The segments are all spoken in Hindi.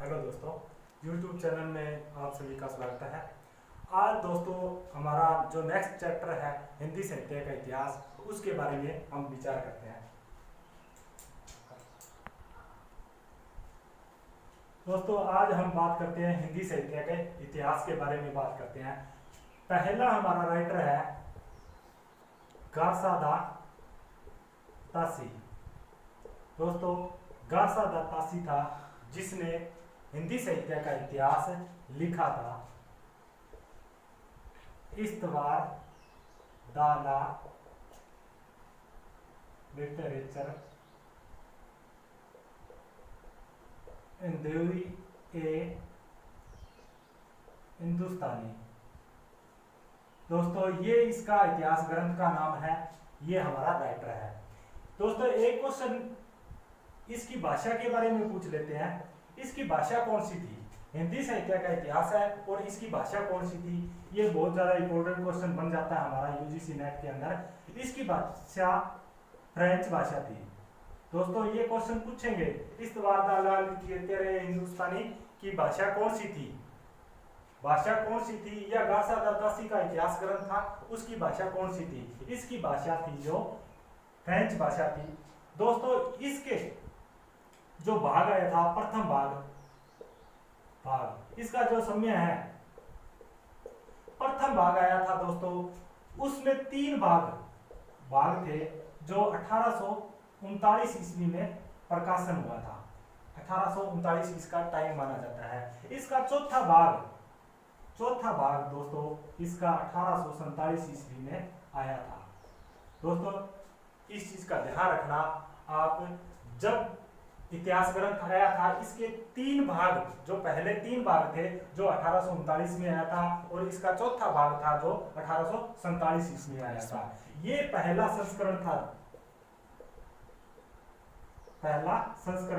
हेलो दोस्तों, YouTube चैनल में आप सभी का स्वागत है। आज दोस्तों हमारा जो नेक्स्ट चैप्टर है हिंदी साहित्य का इतिहास, उसके बारे में हम विचार करते हैं। दोस्तों आज हम बात करते हैं हिंदी साहित्य के इतिहास के बारे में बात करते हैं। पहला हमारा राइटर है गारसादा तासी। दोस्तों गारसादा तासी था जिसने हिंदी साहित्य का इतिहास लिखा था। इस्तवार दाला लिटरेचर हिंदवी ए हिंदुस्तानी। दोस्तों ये इसका इतिहास ग्रंथ का नाम है, ये हमारा राइटर है। दोस्तों एक क्वेश्चन इसकी भाषा के बारे में पूछ लेते हैं। इसकी भाषा कौन सी थी? हिंदी साहित्य का इतिहास है और इसकी भाषा कौन सी थी? ये बहुत ज्यादा इंपॉर्टेंट क्वेश्चन बन जाता है हमारा यूजीसी नेट के अंदर। इसकी भाषा फ्रेंच भाषा थी। दोस्तों ये क्वेश्चन पूछेंगे, इस्तवार दाला लिटरेचर हिंदुस्तानी की भाषा कौन सी थी? भाषा कौन सी थी? या गारसादा तासी का इतिहास ग्रंथ था, उसकी भाषा कौन सी थी? इसकी भाषा थी जो फ्रेंच भाषा थी। दोस्तों इसके जो भाग आया था, प्रथम भाग इसका जो समय है, प्रथम भाग आया था दोस्तों, उसमें 3 भाग थे जो 1839 ईस्वी में प्रकाशन हुआ था। 1839 इसका टाइम माना जाता है। इसका चौथा भाग दोस्तों इसका 1847 ईस्वी में आया था। दोस्तों इस चीज का ध्यान रखना, आप जब इतिहास ग्रंथ आया था इसके 3 भाग, जो पहले 3 भाग थे जो 1839 में आया था, और इसका चौथा भाग था जो 1847 ईस्वी में आया था। ये पहला संस्करण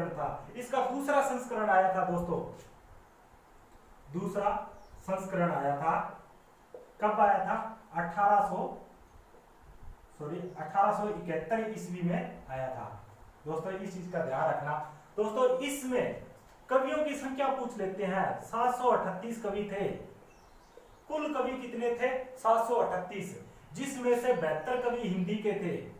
था। इसका दूसरा संस्करण आया था दोस्तों, दूसरा संस्करण आया था, कब आया था? 1871 ईस्वी में आया था। दोस्तों इस चीज का ध्यान रखना। दोस्तों इसमें कवियों की संख्या पूछ लेते हैं। 738 कवि थे। कुल कवि कितने थे? 738, जिसमें से 72 कवि हिंदी के थे।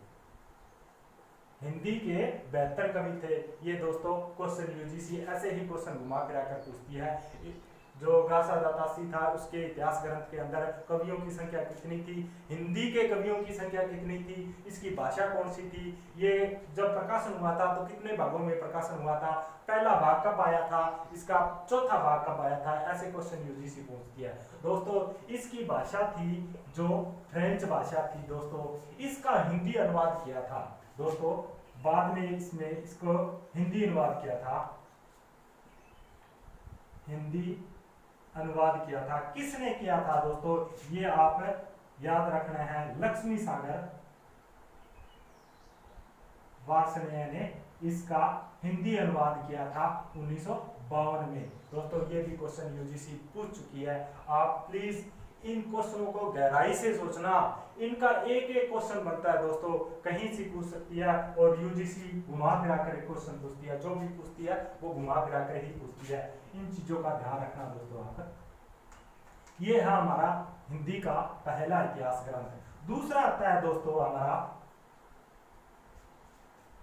हिंदी के 72 कवि थे। ये दोस्तों क्वेश्चन यूजीसी ऐसे ही क्वेश्चन घुमा फिरा कर पूछती है। जो गारसादा तासी था उसके इतिहास ग्रंथ के अंदर कवियों की संख्या कितनी थी, हिंदी के कवियों की संख्या कितनी थी, इसकी भाषा कौन सी थी, ये जब प्रकाशन हुआ था तो कितने भागों में प्रकाशन हुआ था, पहला भाग कब आया था, इसका चौथा भाग कब आया था, ऐसे क्वेश्चन यूजीसी पूछती है। दोस्तों इसकी भाषा थी जो फ्रेंच भाषा थी। दोस्तों इसका हिंदी अनुवाद किया था। दोस्तों बाद में इसमें इसको हिंदी अनुवाद किया था। हिंदी अनुवाद किया था। किसने किया था दोस्तों? ये आप याद रखना है, लक्ष्मी सागर वार्ष्णेय ने इसका हिंदी अनुवाद किया था 1952 में। दोस्तों ये भी क्वेश्चन यूजीसी पूछ चुकी है। आप प्लीज इन क्वेश्चनों को गहराई से सोचना। इनका एक एक क्वेश्चन बनता है दोस्तों, कहीं से पूछ सकती है और यूजीसी घुमा फिरा कर क्वेश्चन पूछती है। जो भी पूछती है वो घुमा फिरा कर ही पूछती है। इन चीजों का ध्यान रखना दोस्तों आप। ये है हमारा हिंदी का पहला इतिहास ग्रंथ। दूसरा आता है दोस्तों हमारा,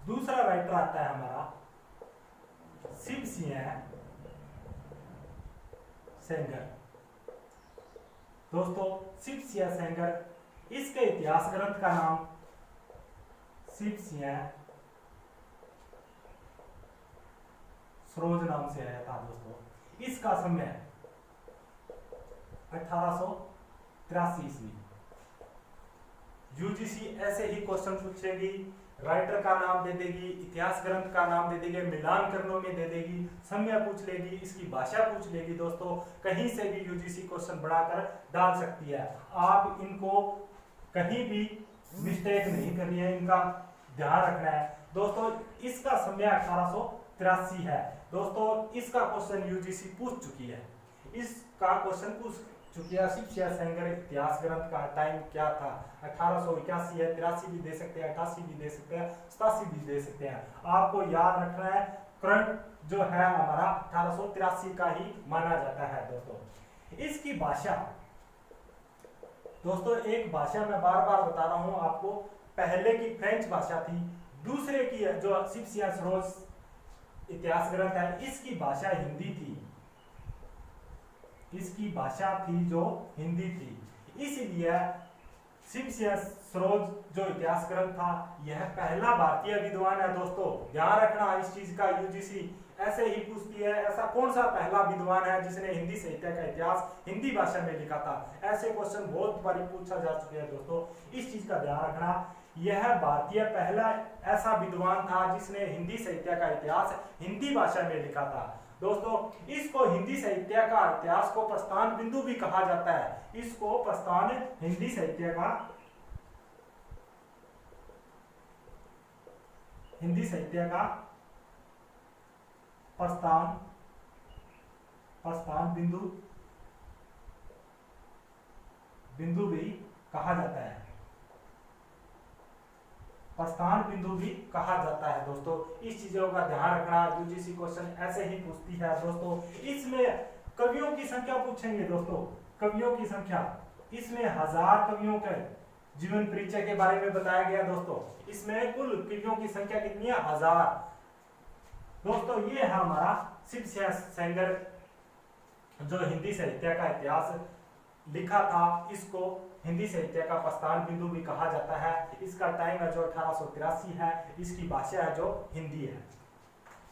दूसरा राइटर आता है हमारा शिवसिंह सेंगर। दोस्तों शिवसिंह सेंगर, इसके इतिहास ग्रंथ का नाम शिवसिंह सरोज नाम से आया था। दोस्तों इसका समय 1883 ईस्वी। यूजीसी ऐसे ही क्वेश्चन पूछेगी, राइटर का नाम दे देगी, इतिहास ग्रंथ का नाम दे देगी, मिलान करनों में दे देगी, समय पूछ लेगी, इसकी भाषा पूछ लेगी। दोस्तों कहीं से भी यूजीसी क्वेश्चन बढ़ाकर डाल सकती है। आप इनको कहीं भी मिस्टेक नहीं करनी है, इनका ध्यान रखना है। दोस्तों इसका समय 1883 है। दोस्तों इसका क्वेश्चन यूजीसी पूछ चुकी है। इसका क्वेश्चन पूछ चूंकि शिवसिंह सेंगर इतिहास ग्रंथ का टाइम क्या था, 1881 है, 83 भी दे सकते हैं, 88 भी दे सकते हैं, 87 भी दे सकते हैं। आपको याद रखना है करण जो है हमारा 1883 का ही माना जाता है दोस्तों। इसकी भाषा दोस्तों, एक भाषा मैं बार बार बता रहा हूं आपको, पहले की फ्रेंच भाषा थी, दूसरे की जो शिप्सियस रोज इतिहास ग्रंथ है इसकी भाषा हिंदी थी, इसकी भाषा थी जो हिंदी थी। इसलिए शिप्सियस सरोज जो इतिहास ग्रंथ था यह पहला भारतीय विद्वान है दोस्तों। ध्यान रखना इस चीज का, यूजीसी ऐसे ही पूछती है, ऐसा कौन सा पहला विद्वान है जिसने हिंदी साहित्य का इतिहास हिंदी भाषा में लिखा था। ऐसे क्वेश्चन बहुत बार पूछा जा चुके हैं दोस्तों, इस चीज का ध्यान रखना। यह भारतीय पहला ऐसा विद्वान था जिसने हिंदी साहित्य का इतिहास हिंदी भाषा में लिखा था दोस्तों। इसको हिंदी साहित्य का इतिहास को प्रस्थान बिंदु भी कहा जाता है, इसको प्रस्थान हिंदी साहित्य का प्रस्थान बिंदु भी कहा जाता है, प्रस्थान बिंदु भी कहा जाता है दोस्तों। इस चीजों का ध्यान रखना, यूजीसी क्वेश्चन ऐसे ही पूछती है दोस्तों। इसमें कवियों की संख्या पूछेंगे दोस्तों, कवियों की संख्या, इसमें 1000 कवियों के जीवन परिचय के बारे में बताया गया दोस्तों। इसमें कुल कवियों की संख्या कितनी है? 1000 दोस्तों। ये है हमारा शिप्सियस सेंगर जो हिंदी साहित्य का इतिहास लिखा था, इसको हिंदी साहित्य का प्रस्थान बिंदु भी कहा जाता है। इसका टाइम है जो 1883 है, इसकी भाषा है जो हिंदी है।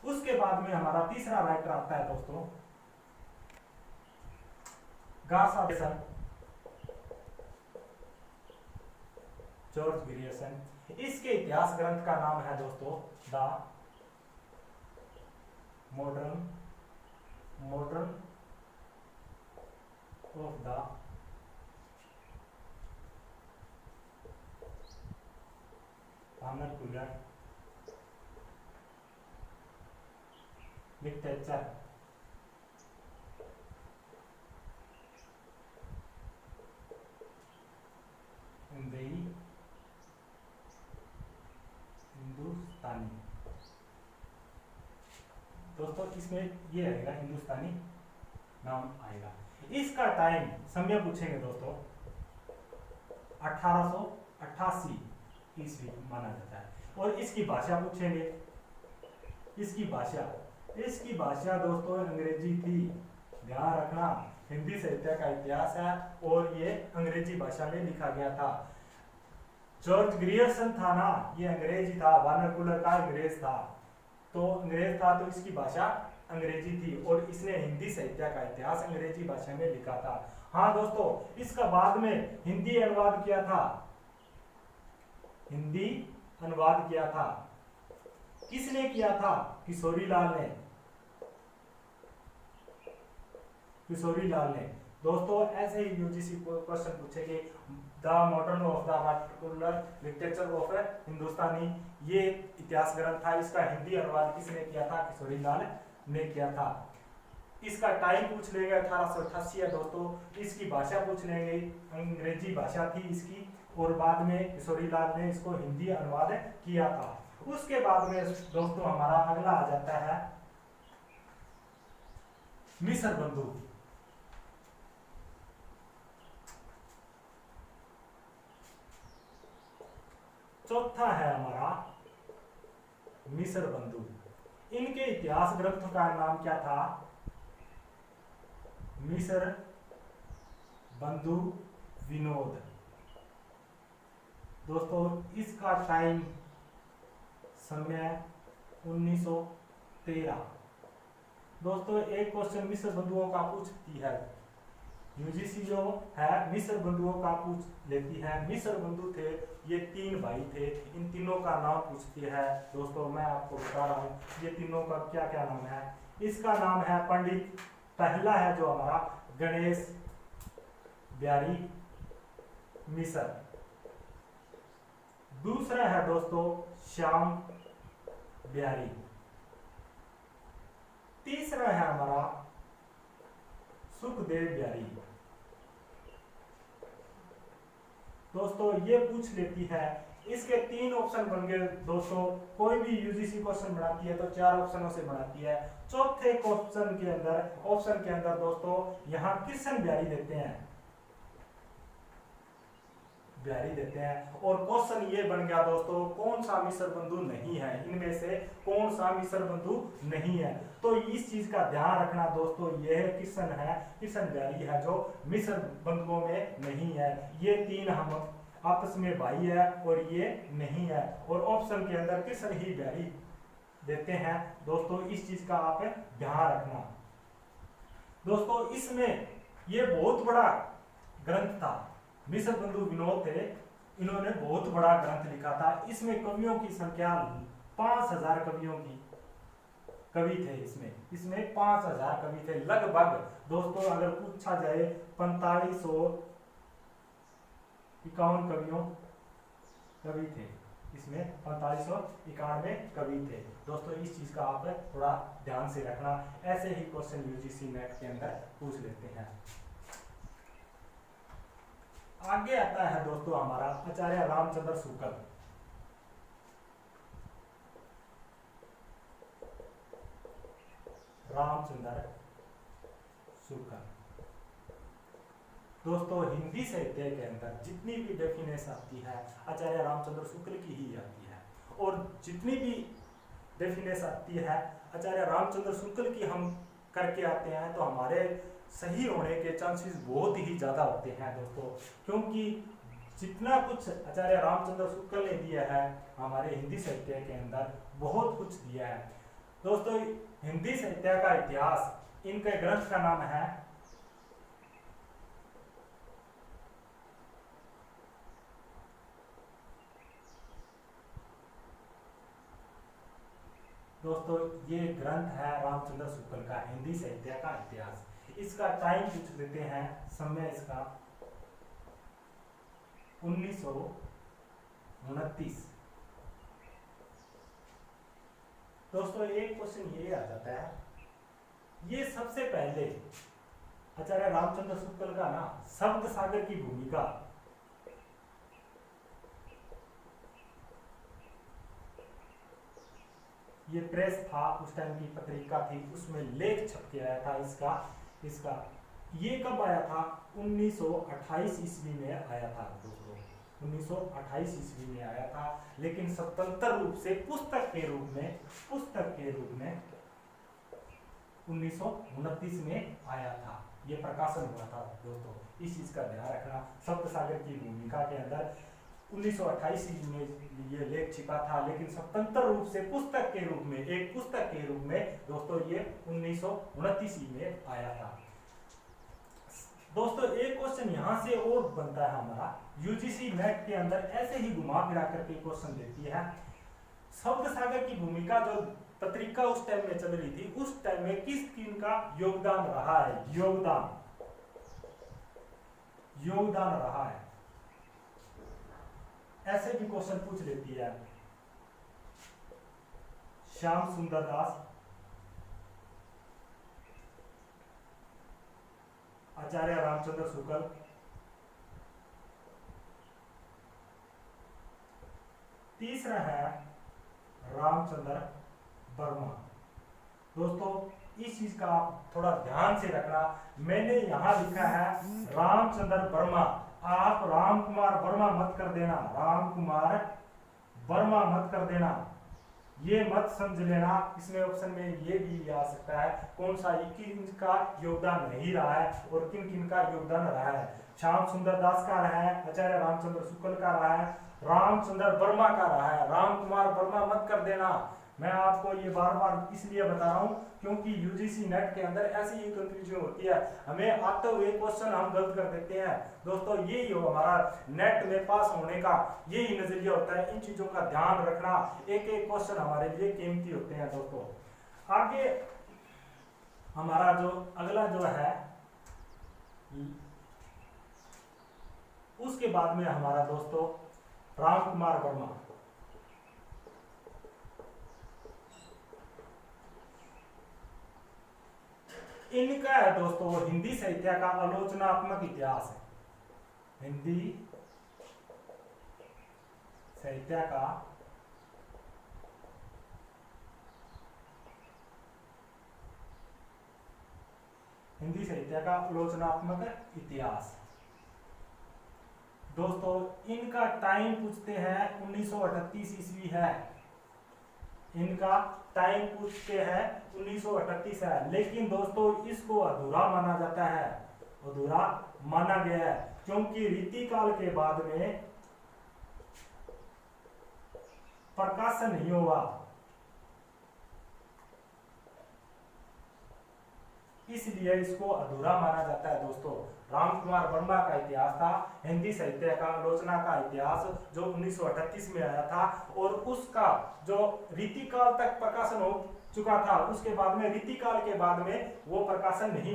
उसके बाद में हमारा तीसरा राइटर आता है दोस्तों गार्सा ग्रियर्सन, जॉर्ज ग्रियर्सन। इसके इतिहास ग्रंथ का नाम है दोस्तों the modern of the vernacular literature in the हिंदुस्तानी। दोस्तों इसमें ये आएगा हिंदुस्तानी नाम आएगा। इसका टाइम समय पूछेंगे दोस्तों 1888 ईस्वी माना जाता है। और इसकी भाषा पूछेंगे, इसकी भाषा दोस्तों अंग्रेजी थी। ध्यान रखना, हिंदी साहित्य का इतिहास है और ये अंग्रेजी भाषा में लिखा गया था। जॉर्ज ग्रियर्सन था ना, ये अंग्रेजी था, वर्नाकुलर का अंग्रेज था, तो अंग्रेज था तो इसकी भाषा अंग्रेजी थी और इसने हिंदी साहित्य का इतिहास अंग्रेजी भाषा में लिखा था। हाँ दोस्तों, इसका बाद में हिंदी अनुवाद किया था। किसने किया था? किशोरी लाल ने। दोस्तों ऐसे ही यूजीसी क्वेश्चन पूछेंगे। The modern of the vernacular literature of Hindustani, ये इतिहास ग्रंथ था, इसका हिंदी अनुवाद किसने किया था? किशोरी लाल ने किया था। इसका टाइम पूछ लेंगे 1888 है दोस्तों। इसकी भाषा पूछ लेंगे, अंग्रेजी भाषा थी इसकी, और बाद में किशोरी लाल ने इसको हिंदी अनुवाद किया था। उसके बाद में दोस्तों हमारा अगला आ जाता है मिस्र बंधु। चौथा है हमारा मिस्र बंधु। इनके इतिहास ग्रंथ का नाम क्या था? मिस्र बंधु विनोद। दोस्तों इसका टाइम समय 1913। दोस्तों एक क्वेश्चन मिस्र बंधुओं का पूछती है यूजीसी, जो है मिस्र बंधुओं का पूछ लेती है। मिस्र बंधु थे, ये 3 भाई थे, इन तीनों का नाम पूछती है दोस्तों। मैं आपको बता रहा हूँ ये तीनों का क्या क्या नाम है। इसका नाम है पंडित, पहला है जो हमारा गणेश बिहारी मिस्र, दूसरा है दोस्तों श्याम बिहारी, तीसरा है हमारा सुखदेव बिहारी। दोस्तों ये पूछ लेती है इसके 3 ऑप्शन बन गए दोस्तों। कोई भी यूजीसी क्वेश्चन बनाती है तो 4 ऑप्शनों से बनाती है। चौथे ऑप्शन के अंदर दोस्तों यहाँ कृष्ण बिहारी देते हैं, और क्वेश्चन ये बन गया दोस्तों, कौन सा मिश्र बंधु नहीं है, इनमें से कौन सा मिश्र बंधु नहीं है। तो इस चीज का ध्यान रखना दोस्तों, यह कृष्ण बिहारी है जो मिश्र बंधुओं में नहीं है। ये 3 हम आपस में भाई है और ये नहीं है, और ऑप्शन के अंदर कृष्ण ही बिहारी देते हैं दोस्तों। इस चीज का आप ध्यान रखना दोस्तों। इसमें ये बहुत बड़ा ग्रंथ था, मिश्र बंधु विनोद थे, इन्होंने बहुत बड़ा ग्रंथ लिखा था। इसमें कवियों की संख्या 5000 कवियों की कवि थे। इसमें 5000 कवि थे लगभग दोस्तों। अगर पूछा जाए 4551 कवि थे, इसमें 4591 कवि थे दोस्तों। इस चीज का आप थोड़ा ध्यान से रखना, ऐसे ही क्वेश्चन यूजीसी नेट के अंदर पूछ लेते हैं। आगे आता है दोस्तों हमारा आचार्य रामचंद्र शुक्ल। दोस्तों हिंदी साहित्य के अंदर जितनी भी डेफिनेशन आती है आचार्य रामचंद्र शुक्ल की ही आती है, और जितनी भी डेफिनेशन आती है आचार्य रामचंद्र शुक्ल की हम करके आते हैं तो हमारे सही होने के चांसेस बहुत ही ज्यादा होते हैं दोस्तों। क्योंकि जितना कुछ आचार्य रामचंद्र शुक्ल ने दिया है हमारे हिंदी साहित्य के अंदर, बहुत कुछ दिया है दोस्तों। हिंदी साहित्य का इतिहास, इनके ग्रंथ का नाम है दोस्तों, ये ग्रंथ है रामचंद्र शुक्ल का हिंदी साहित्य का इतिहास। इसका टाइम पूछ लेते हैं, समय इसका 1929। दोस्तों एक क्वेश्चन ये आ जाता है, ये सबसे पहले आचार्य रामचंद्र शुक्ल का ना शब्द सागर की भूमिका, ये प्रेस था उस टाइम की पत्रिका थी, उसमें लेख छप के आया था इसका ये कब आया था? 1928 ईस्वी में आया था दोस्तों, 1928 ईस्वी में आया था। लेकिन स्वतंत्र रूप से पुस्तक के रूप में 1929 में आया था, ये प्रकाशन हुआ था दोस्तों। इस चीज का ध्यान रखना। सप्त सागर की भूमिका के अंदर 1928 में ये लेख छिपा था, लेकिन स्वतंत्र रूप से पुस्तक के रूप में, एक पुस्तक के रूप में दोस्तों ये 1929 में आया था दोस्तों। एक क्वेश्चन यहां से और बनता है हमारा, यूजीसी नेट के अंदर ऐसे ही घुमा फिरा करके क्वेश्चन देती है, शब्द सागर की भूमिका जो पत्रिका उस टाइम में चल रही थी, उस टाइम में किन का योगदान रहा है? योगदान रहा है, ऐसे भी क्वेश्चन पूछ लेती है। श्याम सुंदर दास, आचार्य रामचंद्र शुक्ल, तीसरा है रामचंद्र वर्मा। दोस्तों इस चीज का आप थोड़ा ध्यान से रखना, मैंने यहां लिखा है रामचंद्र वर्मा, आप राम कुमार वर्मा मत कर देना, राम कुमार वर्मा मत कर देना, ये मत समझ लेना। इसमें ऑप्शन में ये भी आ सकता है कौन सा किन का योगदान नहीं रहा है और किन किन का योगदान रहा है। श्याम सुंदर दास का रहा है, आचार्य रामचंद्र शुक्ल का रहा है, रामचंद्र वर्मा का रहा है, राम कुमार वर्मा मत कर देना। मैं आपको ये बार बार इसलिए बता रहा हूँ क्योंकि यूजीसी नेट के अंदर ऐसी ही कंफ्यूजन होती है, हमें आते हुए क्वेश्चन हम गलत कर देते हैं दोस्तों। यही हो हमारा नेट में पास होने का यही नजरिया होता है, इन चीजों का ध्यान रखना, एक एक क्वेश्चन हमारे लिए कीमती होते हैं दोस्तों। आगे हमारा जो अगला जो है, उसके बाद में हमारा दोस्तों राम कुमार वर्मा। इनका है दोस्तों हिंदी साहित्य का आलोचनात्मक इतिहास है, हिंदी साहित्य का हिंदी साहित्य का आलोचनात्मक इतिहास। दोस्तों इनका टाइम पूछते हैं 1938 ईस्वी है, इनका टाइम पूछते हैं 1938 है, लेकिन दोस्तों इसको अधूरा माना जाता है, अधूरा माना गया है, क्योंकि रीति काल के बाद में प्रकाशन नहीं हुआ, इसलिए इसको अधूरा माना जाता है। दोस्तों रामकुमार वर्मा का इतिहास था हिंदी साहित्य का आलोचना का इतिहास, जो 1938 में आया था, और उसका जो रीतिकाल तक प्रकाशन हो चुका था, उसके बाद में रीतिकाल के बाद में वो प्रकाशन नहीं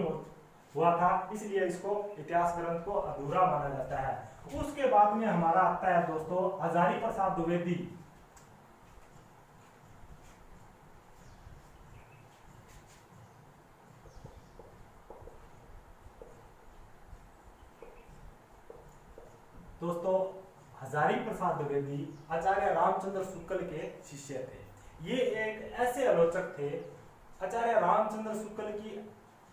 हुआ था, इसलिए इसको इतिहास ग्रंथ को अधूरा माना जाता है। उसके बाद में हमारा आता है दोस्तों हजारी प्रसाद द्विवेदी। दोस्तों हजारी प्रसाद द्विवेदी आचार्य रामचंद्र शुक्ल के शिष्य थे। ये एक ऐसे आलोचक थे, आचार्य रामचंद्र शुक्ल की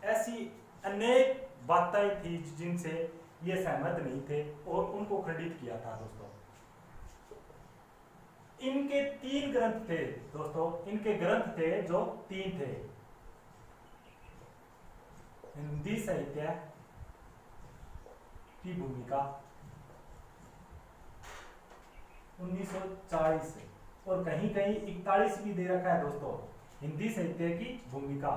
ऐसी अनेक बातें थी जिनसे ये सहमत नहीं थे और उनको खंडित किया था। दोस्तों इनके 3 ग्रंथ थे, दोस्तों इनके ग्रंथ थे जो 3 थे। हिंदी साहित्य की भूमिका 1940 और कहीं कहीं 41 भी दे रखा है। दोस्तों हिंदी साहित्य की भूमिका,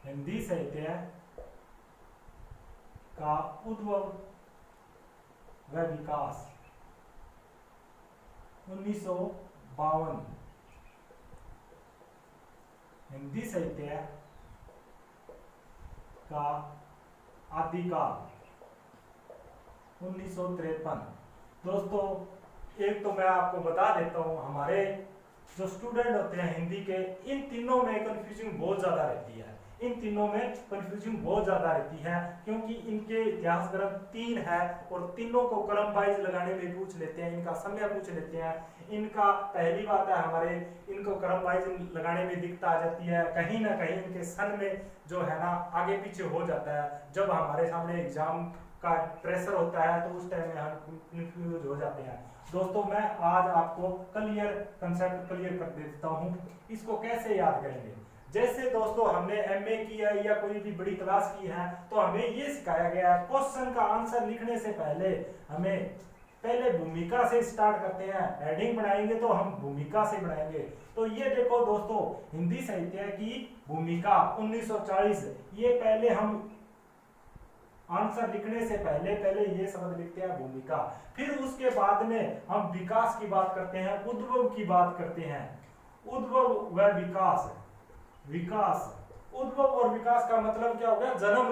हिंदी साहित्य का उद्भव व विकास 1952, हिंदी साहित्य का आदिकाल 1953। दोस्तों एक तो मैं आपको बता देता हूं, हमारे जो स्टूडेंट होते हैं हिंदी के, इन तीनों में कंफ्यूजिंग बहुत ज्यादा रहती है, इन तीनों में कंफ्यूजिंग बहुत ज्यादा रहती है, क्योंकि इनके इतिहास ग्रंथ 3 है और तीनों को क्रम वाइज लगाने में पूछ लेते हैं, इनका समय पूछ लेते हैं। इनका पहली बात है हमारे इनको क्रम वाइज लगाने में दिक्कत आ जाती है, कहीं ना कहीं इनके सन में जो है ना आगे पीछे हो जाता है। जब हमारे सामने एग्जाम का प्रेशर होता है तो उस टाइम में हम कंफ्यूज हो जाते हैं। दोस्तों मैं आज आपको कंसेप्ट क्लियर कर देता हूं, इसको कैसे याद करेंगे। जैसे दोस्तों हमने एमए की है या कोई भी बड़ी क्लास की है तो हमें ये सिखाया गया है, क्वेश्चन का आंसर लिखने से पहले हमें पहले भूमिका से स्टार्ट करते हैं। हेडिंग बनाएंगे तो हम भूमिका से बनाएंगे। तो ये देखो दोस्तों हिंदी साहित्य की भूमिका 1940, ये पहले हम आंसर लिखने से पहले ये शब्द लिखते हैं भूमिका। फिर उसके बाद में हम विकास की बात करते हैं, उद्भव की बात करते हैं। उद्भव व विकास, विकास, उद्भव और विकास का मतलब क्या हो गया, जन्म,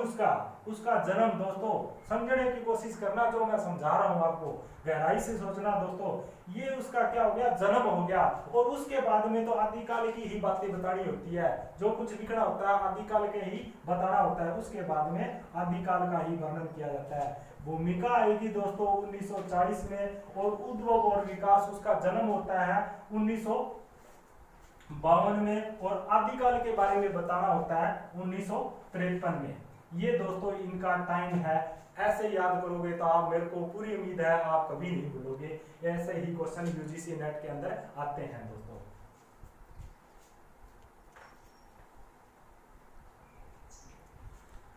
उसका जन्म। दोस्तों समझने की कोशिश करना, जो मैं समझा रहा हूं आपको गहराई से सोचना। दोस्तों ये उसका क्या हो गया, जन्म हो गया। और उसके बाद में तो आदिकाल की ही बातें बतानी होती है, जो कुछ लिखना होता है आदिकाल के ही बताना होता है, उसके बाद में आदिकाल का ही वर्णन किया जाता है। भूमिका आएगी दोस्तों 1940 में, और उद्भव और विकास उसका जन्म होता है 1952 में, और आदिकाल के बारे में बताना होता है 1953 में। ये दोस्तों इनका टाइम है। ऐसे याद करोगे तो आप, मेरे को पूरी उम्मीद है आप कभी नहीं भूलोगे। ऐसे ही क्वेश्चन यूजीसी नेट के अंदर आते हैं।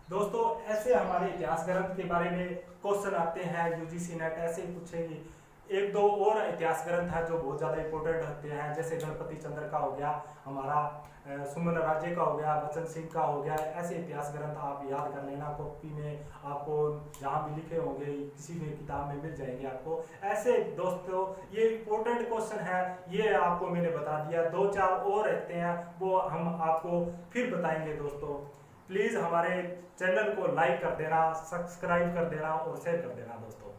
दोस्तों ऐसे हमारे इतिहास ग्रंथ के बारे में क्वेश्चन आते हैं यूजीसी नेट, ऐसे ही पूछेंगे। एक दो और इतिहास ग्रंथ है जो बहुत ज्यादा इंपॉर्टेंट होते हैं, जैसे गणपति चंद्र का हो गया, हमारा सुमन राज्य का हो गया, बच्चन सिंह का हो गया। ऐसे इतिहास ग्रंथ आप याद कर लेना, कॉपी में आपको जहाँ भी लिखे होंगे किसी भी किताब में मिल जाएंगे आपको। ऐसे दोस्तों ये इंपॉर्टेंट क्वेश्चन है, ये आपको मैंने बता दिया। 2-4 और रहते हैं, वो हम आपको फिर बताएंगे। दोस्तों प्लीज हमारे चैनल को लाइक कर देना, सब्सक्राइब कर देना और शेयर कर देना दोस्तों।